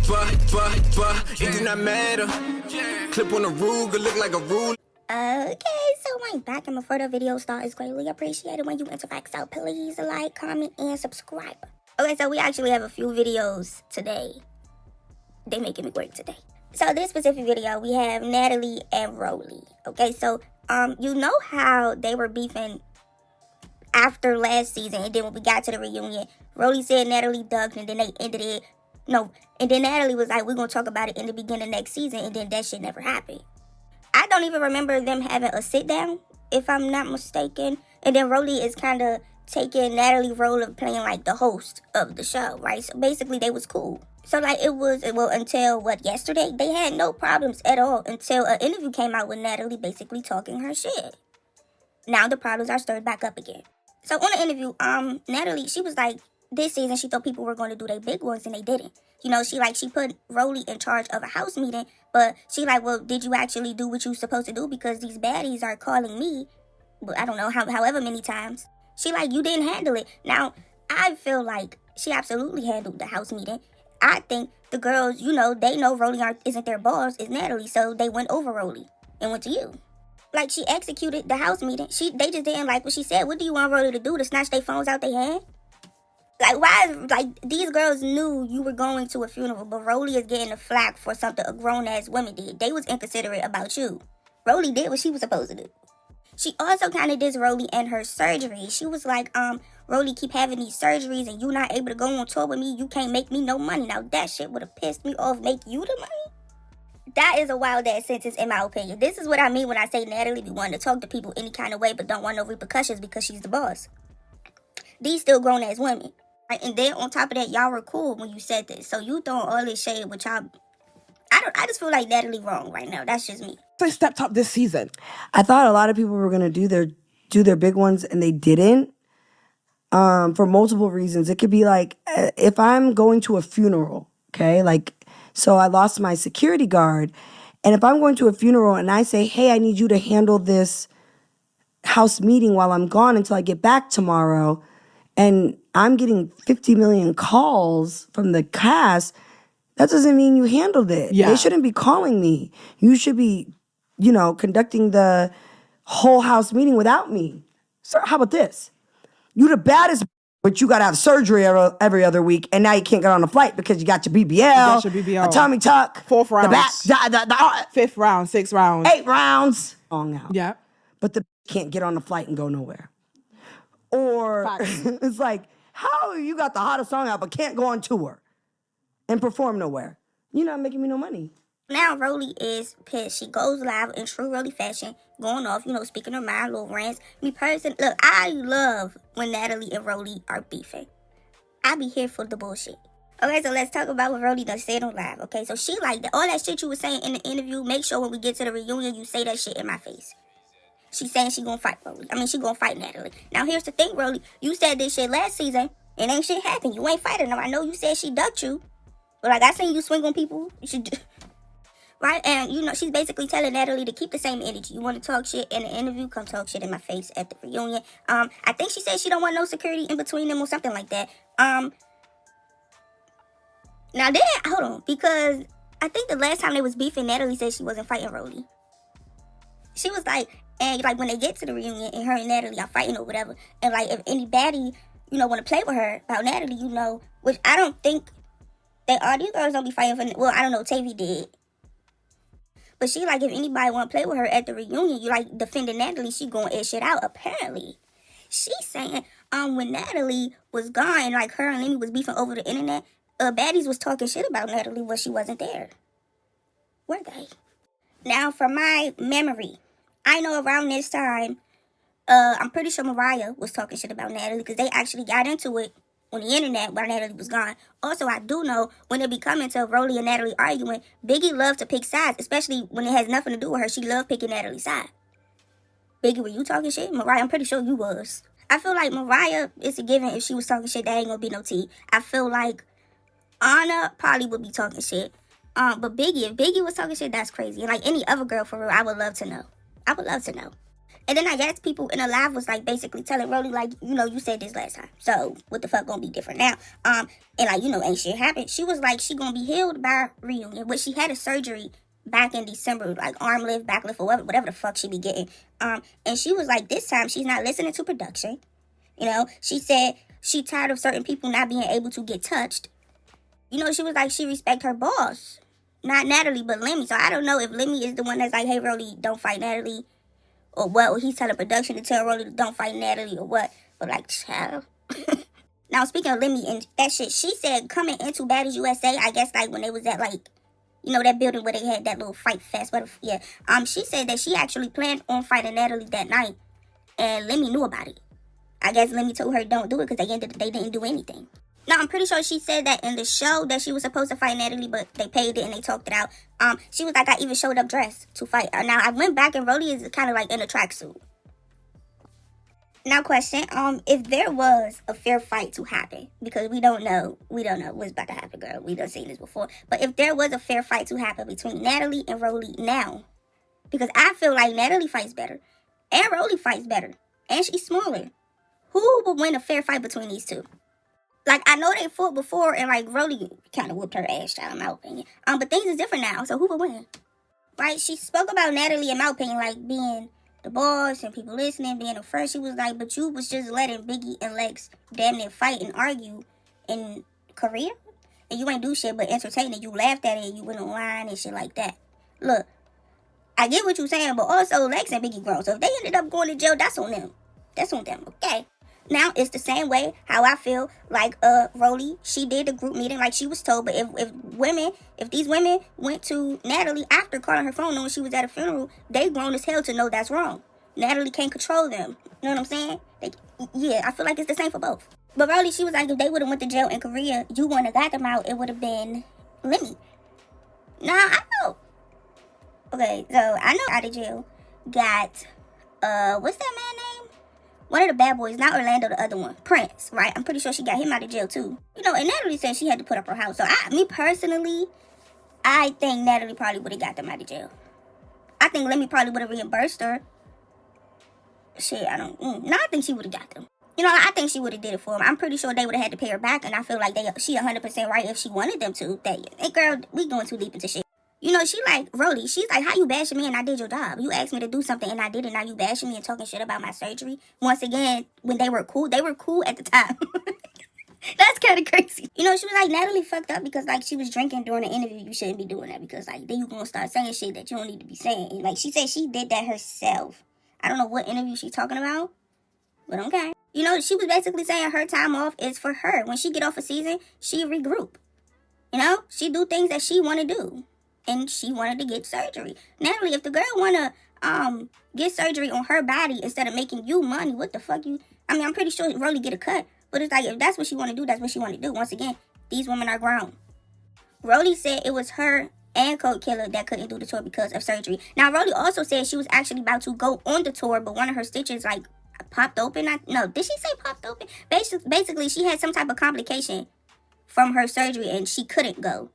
It do not matter. Clip on the Ruger, look like a rule. Okay, so I'm back, and before the video starts, it's greatly appreciated when you interact, so please like, comment, and subscribe. Okay, so we actually have a few videos today. They making me work today. So this specific video, we have Natalie and Rollie. Okay, so you know how they were beefing after last season, and then when we got to the reunion, Rollie said Natalie ducked, and then they ended it. No, and then Natalie was like, we're gonna talk about it in the beginning of next season, and then that shit never happened. I don't even remember them having a sit down, if I'm not mistaken. And then Rollie is kind of taking Natalie's role of playing like the host of the show, right? So basically they was cool. So like it was, well, until yesterday, they had no problems at all until an interview came out with Natalie basically talking her shit. Now the problems are stirred back up again. So on the interview, Natalie, she was like, this season she thought people were going to do their big ones and they didn't. You know, she put Rollie in charge of a house meeting, but she like, well, did you actually do what you supposed to do? Because these baddies are calling me, I don't know, however many times. She like, you didn't handle it. Now, I feel like she absolutely handled the house meeting. I think the girls, you know, they know Rollie isn't their boss, it's Natalie, so they went over Rollie and went to you. Like, she executed the house meeting. They just didn't like what she said. What do you want Rollie to do? To snatch their phones out their hand? Like, why? Like, these girls knew you were going to a funeral, but Rollie is getting the flack for something a grown-ass woman did. They was inconsiderate about you. Rollie did what she was supposed to do. She also kind of dissed Rollie and her surgery. She was like, Rollie keep having these surgeries and you not able to go on tour with me. You can't make me no money. Now, that shit would have pissed me off. Make you the money? That is a wild-ass sentence, in my opinion. This is what I mean when I say Natalie be wanting to talk to people any kind of way, but don't want no repercussions because she's the boss. These still grown-ass women. Right? And then on top of that, y'all were cool when you said this. So you throwing all this shade with y'all. I just feel like Natalie wrong right now. That's just me. They stepped up this season. I thought a lot of people were gonna do their big ones and they didn't. For multiple reasons. It could be like if I'm going to a funeral, okay, like so I lost my security guard, and if I'm going to a funeral and I say, hey, I need you to handle this house meeting while I'm gone until I get back tomorrow, and I'm getting 50 million calls from the cast, that doesn't mean you handled it. Yeah. They shouldn't be calling me. You should be, you know, conducting the whole house meeting without me. So how about this? You the baddest, but you got to have surgery every other week, and now you can't get on a flight because you got your BBL, a tummy tuck, fourth round, fifth round, 6 rounds, 8 rounds. Long out. Yeah, but the can't get on the flight and go nowhere. Or it's like, how you got the hottest song out but can't go on tour and perform nowhere? You're not making me no money. Now Rollie is pissed. She goes live in true Rollie fashion, going off, you know, speaking her mind, little rants. Me personally, look, I love when Natalie and Rollie are beefing. I be here for the bullshit. Okay, so let's talk about what Rollie done said on live. Okay, so she like all that shit you was saying in the interview. Make sure when we get to the reunion, you say that shit in my face. She's saying she gonna fight Rollie. I mean, she gonna fight Natalie. Now, here's the thing, Rollie. You said this shit last season, and ain't shit happened. You ain't fighting her. I know you said she ducked you, but like I seen you swing on people. You should, right? And you know, she's basically telling Natalie to keep the same energy. You want to talk shit in the interview? Come talk shit in my face at the reunion. I think she said she don't want no security in between them or something like that. Now then, hold on, because I think the last time they was beefing, Natalie said she wasn't fighting Rollie. She was like, and like when they get to the reunion and her and Natalie are fighting or whatever, and like if anybody, you know, want to play with her about Natalie, you know, which I don't think they are. These girls don't be fighting for, well, I don't know, Tavy did. But she like, if anybody want to play with her at the reunion, you like defending Natalie, she gonna air shit out, apparently. She's saying, when Natalie was gone, like her and Lenny was beefing over the internet, baddies was talking shit about Natalie when she wasn't there. Were they? Now, from my memory, I know around this time, I'm pretty sure Mariah was talking shit about Natalie because they actually got into it on the internet while Natalie was gone. Also, I do know when it be coming to Rollie and Natalie arguing, Biggie loved to pick sides, especially when it has nothing to do with her. She loved picking Natalie's side. Biggie, were you talking shit? Mariah, I'm pretty sure you was. I feel like Mariah, it's a given if she was talking shit, that ain't gonna be no tea. I feel like Anna probably would be talking shit. But Biggie, if Biggie was talking shit, that's crazy. And like any other girl for real, I would love to know. I would love to know. And then I guess people in the live was like basically telling Rollie like, you know, you said this last time, so what the fuck gonna be different now? And like, you know, ain't shit happened. She was like, she gonna be healed by reunion, but she had a surgery back in December, like arm lift, back lift, or whatever the fuck she be getting. And she was like, this time she's not listening to production. You know, she said she tired of certain people not being able to get touched. You know, she was like, she respect her boss, not Natalie, but Lemmy. So I don't know if Lemmy is the one that's like, hey, Rollie, don't fight Natalie, or what, or he's telling production to tell Rollie don't fight Natalie, or what. But like, child. Now, speaking of Lemmy and that shit, she said coming into Baddies USA, I guess like when they was at like, you know, that building where they had that little fight fest. But yeah, she said that she actually planned on fighting Natalie that night, and Lemmy knew about it. I guess Lemmy told her don't do it because they didn't do anything. Now, I'm pretty sure she said that in the show that she was supposed to fight Natalie, but they paid it and they talked it out. She was like, I even showed up dressed to fight. Now, I went back and Rollie is kind of like in a tracksuit. Now, question, if there was a fair fight to happen, because we don't know what's about to happen, girl. We done seen this before. But if there was a fair fight to happen between Natalie and Rollie now, because I feel like Natalie fights better and Rollie fights better, and she's smaller, who would win a fair fight between these two? Like, I know they fought before, and, like, Rollie kind of whooped her ass, child, in my opinion. But things is different now, so who would win? Right? She spoke about Natalie, in my opinion, like, being the boss and people listening, being the first. She was like, but you was just letting Biggie and Lex damn near fight and argue in Korea? And you ain't do shit but entertain it. You laughed at it, and you went online and shit like that. Look, I get what you're saying, but also Lex and Biggie grown. So if they ended up going to jail, that's on them. That's on them, okay? Now, it's the same way how I feel like Rollie, she did the group meeting like she was told. But if these women went to Natalie after calling her phone knowing she was at a funeral, they grown as hell to know that's wrong. Natalie can't control them. You know what I'm saying? Yeah, I feel like it's the same for both. But Rollie, she was like, if they would have went to jail in Korea, you wouldn't have got them out. It would have been Lemmy. Nah, I know. Okay, so I know out of jail got, what's that man name? One of the bad boys, not Orlando, the other one, Prince, right? I'm pretty sure she got him out of jail too. You know, and Natalie said she had to put up her house. So me personally, I think Natalie probably would have got them out of jail. I think Lemmy probably would have reimbursed her. Shit, I don't, no, I think she would have got them. You know, I think she would have did it for him. I'm pretty sure they would have had to pay her back, and I feel like she 100% right if she wanted them to. Hey girl, we going too deep into shit. You know, she like, Rollie, she's like, how you bashing me and I did your job? You asked me to do something and I did it. Now you bashing me and talking shit about my surgery. Once again, when they were cool at the time. That's kind of crazy. You know, she was like, Natalie fucked up because, like, she was drinking during the interview. You shouldn't be doing that because, like, then you going to start saying shit that you don't need to be saying. And, like, she said she did that herself. I don't know what interview she's talking about, but okay. You know, she was basically saying her time off is for her. When she get off a season, she regroup. You know, she do things that she want to do. And she wanted to get surgery. Natalie, if the girl want to get surgery on her body instead of making you money, what the fuck you... I mean, I'm pretty sure Rollie get a cut. But it's like, if that's what she want to do, that's what she want to do. Once again, these women are grown. Rollie said it was her and Code Killer that couldn't do the tour because of surgery. Now, Rollie also said she was actually about to go on the tour, but one of her stitches, like, popped open. No, did she say popped open? Basically, she had some type of complication from her surgery, and she couldn't go.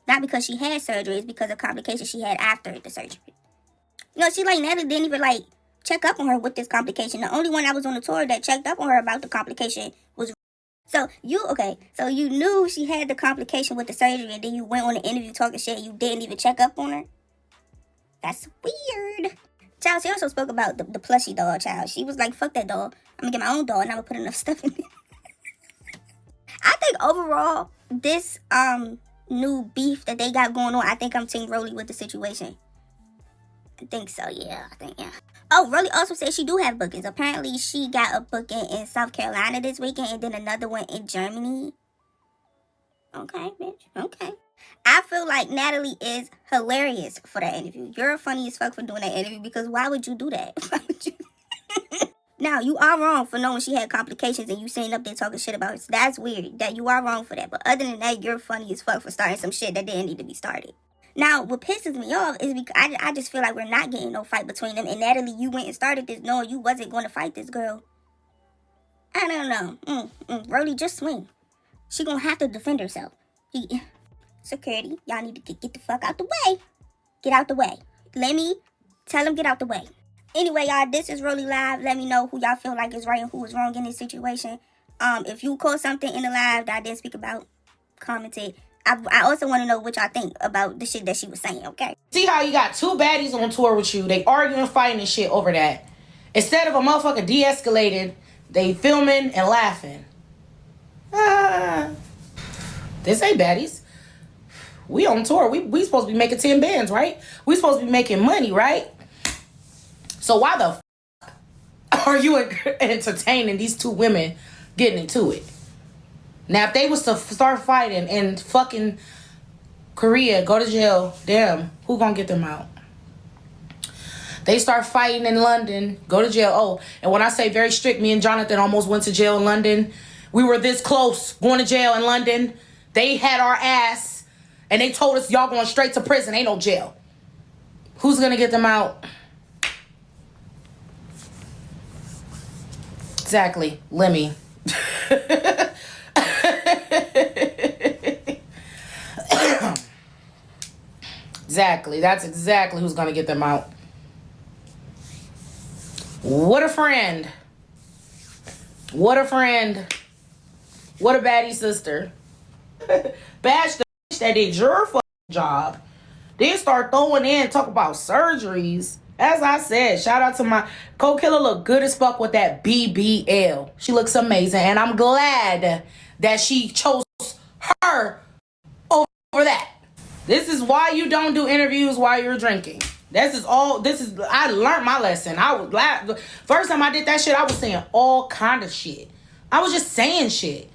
Not because she had surgery, it's because of complications she had after the surgery. You know, she like, Natalie didn't even like check up on her with this complication. The only one that was on the tour that checked up on her about the complication was... So you knew she had the complication with the surgery and then you went on the interview talking shit and you didn't even check up on her? That's weird. Child, she also spoke about the plushie doll, child. She was like, fuck that doll. I'm gonna get my own doll and I'm gonna put enough stuff in it. I think overall, this new beef that they got going on, I think I'm Team Rollie with the situation. I think so, yeah. Oh, Rollie also said she do have bookings. Apparently, she got a booking in South Carolina this weekend and then another one in Germany. Okay, bitch. Okay. I feel like Natalie is hilarious for that interview. You're funny as fuck for doing that interview because why would you do that? Why would you? Now, you are wrong for knowing she had complications and you sitting up there talking shit about her. That's weird. That you are wrong for that. But other than that, you're funny as fuck for starting some shit that didn't need to be started. Now, what pisses me off is because I just feel like we're not getting no fight between them. And Natalie, you went and started this knowing you wasn't going to fight this girl. I don't know. Rollie, just swing. She gonna have to defend herself. Security, y'all need to get the fuck out the way. Get out the way. Let me tell him get out the way. Anyway, y'all, this is Rollie Live. Let me know who y'all feel like is right and who is wrong in this situation. If you caught something in the live that I didn't speak about, comment it. I also want to know what y'all think about the shit that she was saying, okay? See how you got two baddies on tour with you. They arguing, fighting and shit over that. Instead of a motherfucker de-escalated, they filming and laughing. This ain't baddies. We on tour. We supposed to be making 10 bands, right? We supposed to be making money, right? So why the f are you entertaining these two women getting into it? Now, if they was to start fighting in fucking Korea, go to jail, damn, who gonna get them out? They start fighting in London, go to jail. Oh, and when I say very strict, me and Jonathan almost went to jail in London. We were this close going to jail in London. They had our ass, and they told us, y'all going straight to prison, ain't no jail. Who's gonna get them out? Exactly, Lemmy. Exactly, that's exactly who's gonna get them out. What a friend. What a friend. What a baddie sister. Bash the bitch that did your fucking job. Then start throwing in, talk about surgeries. As I said, shout out to my co-killer, look good as fuck with that BBL. She looks amazing, and I'm glad that she chose her over that. This is why you don't do interviews while you're drinking. I learned my lesson. First time I did that shit, I was saying all kind of shit. I was just saying shit.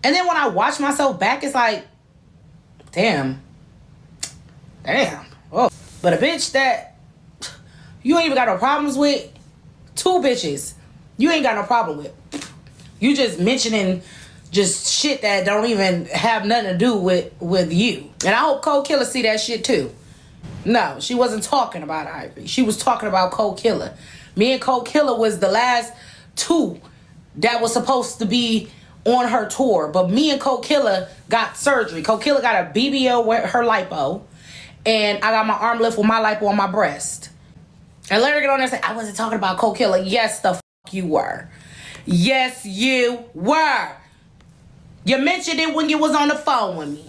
And then when I watch myself back, it's like, damn. Oh. But a bitch that you ain't even got no problems with, two bitches you ain't got no problem with. You just mentioning just shit that don't even have nothing to do with you. And I hope Cold Killer see that shit too. No, she wasn't talking about Ivory. She was talking about Cold Killer. Me and Cold Killer was the last two that was supposed to be on her tour. But me and Cold Killer got surgery. Cold Killer got a BBL with her lipo. And I got my arm lift with my lipo on my breast. And let her get on there and say, I wasn't talking about Cold Killer. Yes, the fuck you were. Yes, you were. You mentioned it when you was on the phone with me.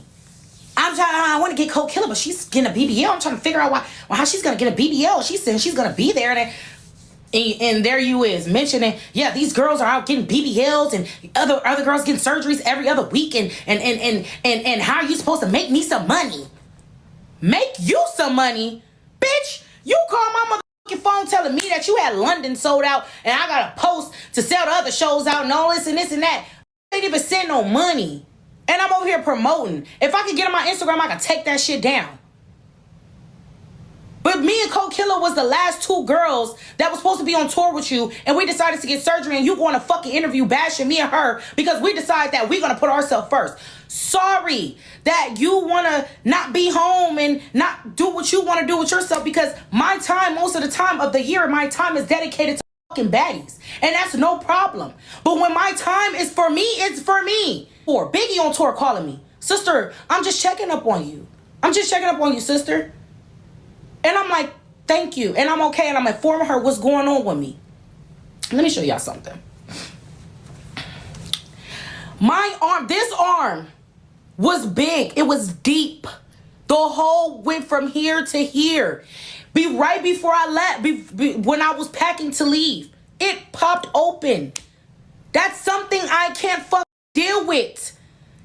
I want to get Cold Killer, but she's getting a BBL. I'm trying to figure out how she's going to get a BBL. She said she's going to be there. And there you is mentioning, yeah, these girls are out getting BBLs and other girls getting surgeries every other week. And how are you supposed to make me some money? Make you some money? Bitch, you call my motherfucking phone telling me that you had London sold out and I got a post to sell the other shows out and all this and that. I ain't even send no money. And I'm over here promoting. If I could get on my Instagram, I could take that shit down. But me and Cold Killer was the last two girls that was supposed to be on tour with you, and we decided to get surgery, and you going to fucking interview bashing me and her because we decided that we're going to put ourselves first. Sorry that you want to not be home and not do what you want to do with yourself, because my time, most of the time of the year, my time is dedicated to fucking baddies. And that's no problem. But when my time is for me, it's for me. Or Biggie on tour calling me, sister, I'm just checking up on you. I'm just checking up on you, sister. And I'm like, thank you. And I'm okay. And I'm informing her what's going on with me. Let me show y'all something. My arm, this arm was big. It was deep. The hole went from here to here. Right before I left, when I was packing to leave, it popped open. That's something I can't fucking deal with.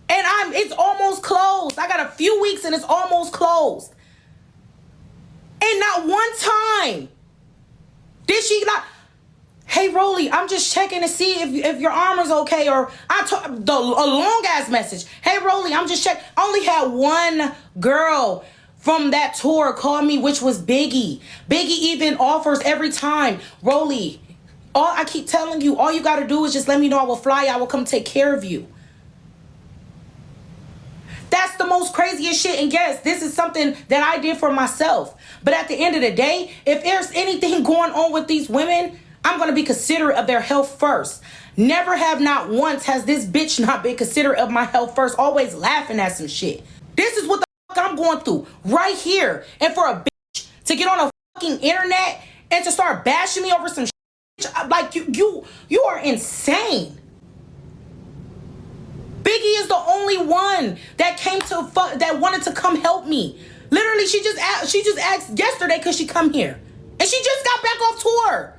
And it's almost closed. I got a few weeks and it's almost closed. And not one time did she not, hey, Rollie, I'm just checking to see if your arm is okay. Or a long-ass message. Hey, Rollie, I'm just checking. I only had one girl from that tour call me, which was Biggie. Biggie even offers every time, Rollie, I keep telling you, all you got to do is just let me know. I will fly. I will come take care of you. That's the most craziest shit. And yes, this is something that I did for myself. But at the end of the day, if there's anything going on with these women, I'm going to be considerate of their health first. Never have, not once has this bitch not been considerate of my health first. Always laughing at some shit. This is what the fuck I'm going through right here. And for a bitch to get on a fucking internet and to start bashing me over some shit, like you are insane. Biggie is the only one that came to that wanted to come help me. Literally, she just asked yesterday could she come here, and she just got back off tour.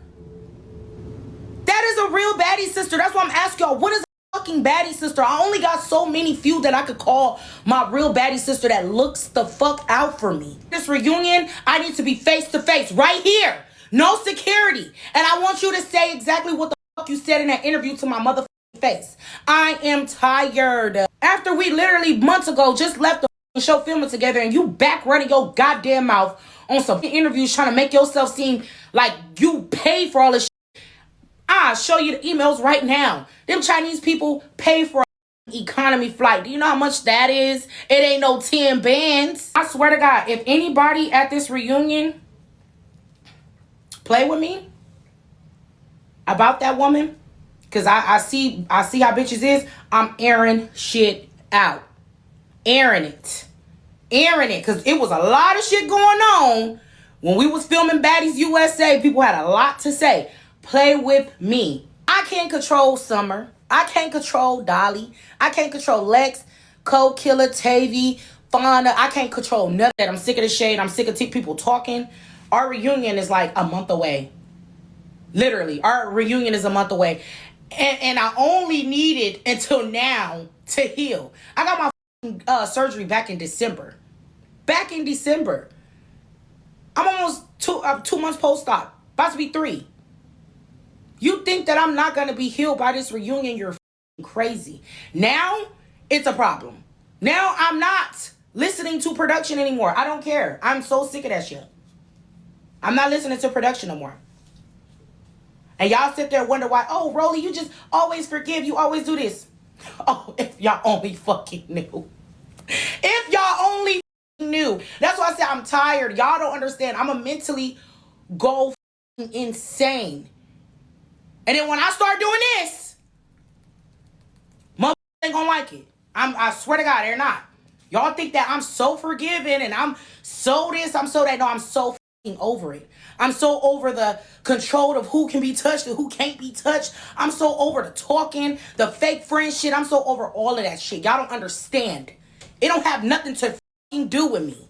That is a real baddie sister. That's why I'm asking y'all, what is a fucking baddie sister? I only got so many few that I could call my real baddie sister that looks the fuck out for me. This reunion, I need to be face to face right here. No security. And I want you to say exactly what the fuck you said in that interview to my motherfucking face. I am tired. After we literally months ago just left the show filming together and you back running your goddamn mouth on some interviews trying to make yourself seem like you paid for all this shit. I'll show you the emails right now. Them Chinese people pay for an economy flight. Do you know how much that is? It ain't no 10 bands. I swear to God, if anybody at this reunion play with me about that woman, because I see how bitches is, I'm airing shit out. Airing it. Because it was a lot of shit going on when we was filming Baddies USA. People had a lot to say. Play with me. I can't control Summer. I can't control Dolly. I can't control Lex, Code Killer, Tavy, Fauna. I can't control none of that. I'm sick of the shade. I'm sick of people talking. Our reunion is like a month away. Literally, our reunion is a month away. And I only needed until now to heal. I got my surgery back in December. I'm almost 2 months post-op. About to be 3. You think that I'm not going to be healed by this reunion? You're crazy. Now, it's a problem. Now, I'm not listening to production anymore. I don't care. I'm so sick of that shit. I'm not listening to production no more. And y'all sit there and wonder why, oh, Rollie, you just always forgive. You always do this. Oh, if y'all only fucking knew. If y'all only knew. That's why I said I'm tired. Y'all don't understand. I'm a mentally go insane. And then when I start doing this, motherfuckers ain't gonna like it. I swear to God, they're not. Y'all think that I'm so forgiving and I'm so this, I'm so that. No, I'm so fucking over it. I'm so over the control of who can be touched and who can't be touched. I'm so over the talking, the fake friend shit. I'm so over all of that shit. Y'all don't understand. It don't have nothing to fucking do with me.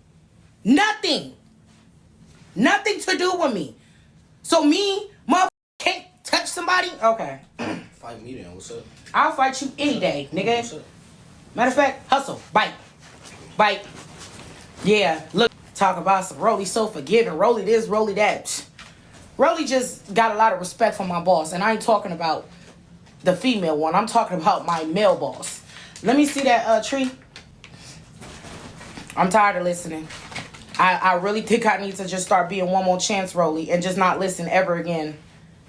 Nothing. Nothing to do with me. So me, motherfucker, can't touch somebody? Okay. Fight me then. What's up? I'll fight you any day, nigga. What's up? Matter of fact, hustle. Bite. Yeah, look. Talk about some Rollie so forgiving. Rollie this, Rollie that. Rollie just got a lot of respect from my boss. And I ain't talking about the female one. I'm talking about my male boss. Let me see that tree. I'm tired of listening. I really think I need to just start being one more chance, Rollie, and just not listen ever again.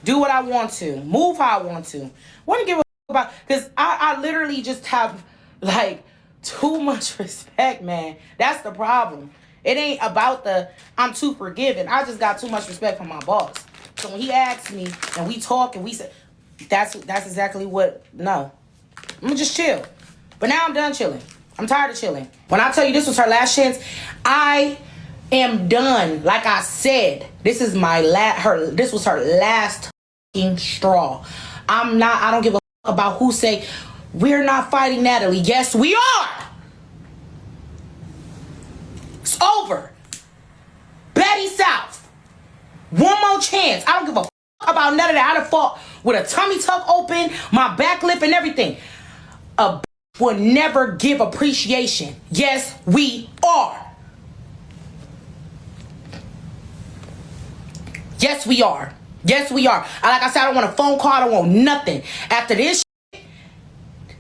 Do what I want to. Move how I want to. Want to give a about, because I literally just have, like, too much respect, man. That's the problem. It ain't about the, I'm too forgiving. I just got too much respect from my boss. So when he asks me, and we talk, and we say, that's exactly what, no. I'm gonna just chill. But now I'm done chilling. I'm tired of chilling. When I tell you this was her last chance, I am done. Like I said, this is my this was her last straw. I don't give a fuck about who say we're not fighting Natalie. Yes, we are. It's over. Betty South. One more chance. I don't give a fuck about none of that. I done fought with a tummy tuck open, my back lip and everything. A will never give appreciation. Yes, we are. Yes, we are. Yes, we are. Like I said, I don't want a phone call. I don't want nothing. After this shit,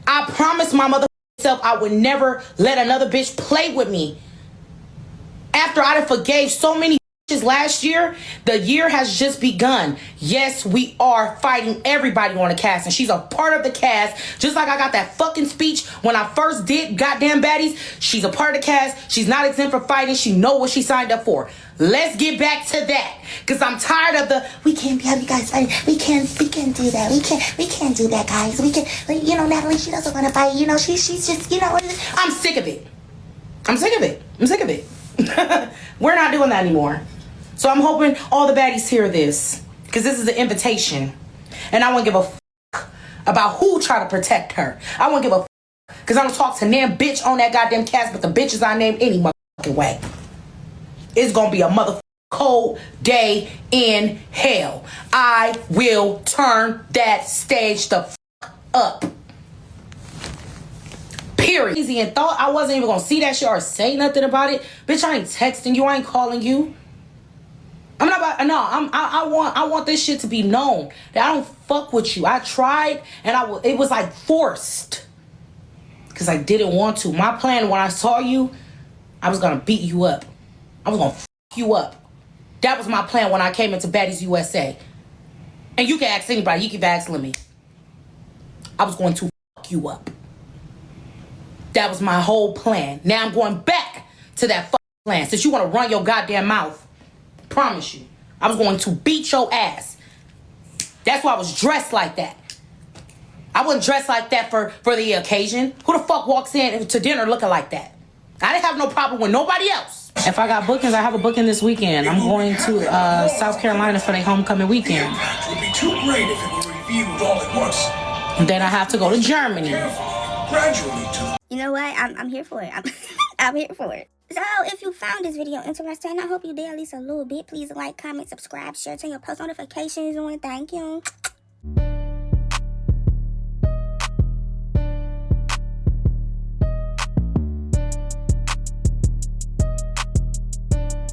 I promised my mother self I would never let another bitch play with me. After I done forgave so many bitches last year, the year has just begun. Yes, we are fighting everybody on the cast, and she's a part of the cast. Just like I got that fucking speech when I first did goddamn Baddies. She's a part of the cast. She's not exempt from fighting. She know what she signed up for. Let's get back to that, because I'm tired of the we can't have you guys fighting. We can't do that. We can't do that, guys. Natalie, she doesn't want to fight. She's just, I'm sick of it. I'm sick of it. We're not doing that anymore. So I'm hoping all the baddies hear this, because this is an invitation. And I won't give a fuck about who try to protect her. I won't give a fuck, because I don't talk to damn bitch on that goddamn cast, but the bitches I name any motherfucking way. It's gonna be a motherfucking cold day in hell. I will turn that stage the fuck up. Period. Easy, and thought I wasn't even gonna see that shit or say nothing about it. Bitch, I ain't texting you. I ain't calling you. I'm not about, no, I want this shit to be known that I don't fuck with you. I tried and it was like forced. Cause I didn't want to. My plan when I saw you, I was gonna beat you up. I was gonna fuck you up. That was my plan when I came into Baddies USA. And you can ask anybody, you can ask me. I was going to fuck you up. That was my whole plan. Now I'm going back to that fucking plan. Since you want to run your goddamn mouth. Promise you. I was going to beat your ass. That's why I was dressed like that. I wasn't dressed like that for the occasion. Who the fuck walks in to dinner looking like that? I didn't have no problem with nobody else. If I got bookings, I have a booking this weekend. I'm going to South Carolina for their homecoming weekend. It would be too great if it were revealed all at once. And then I have to go to Germany. Gradually to. You know what? I'm here for it. I'm here for it. So, if you found this video interesting, I hope you did at least a little bit. Please like, comment, subscribe, share, turn your post notifications on. Thank you.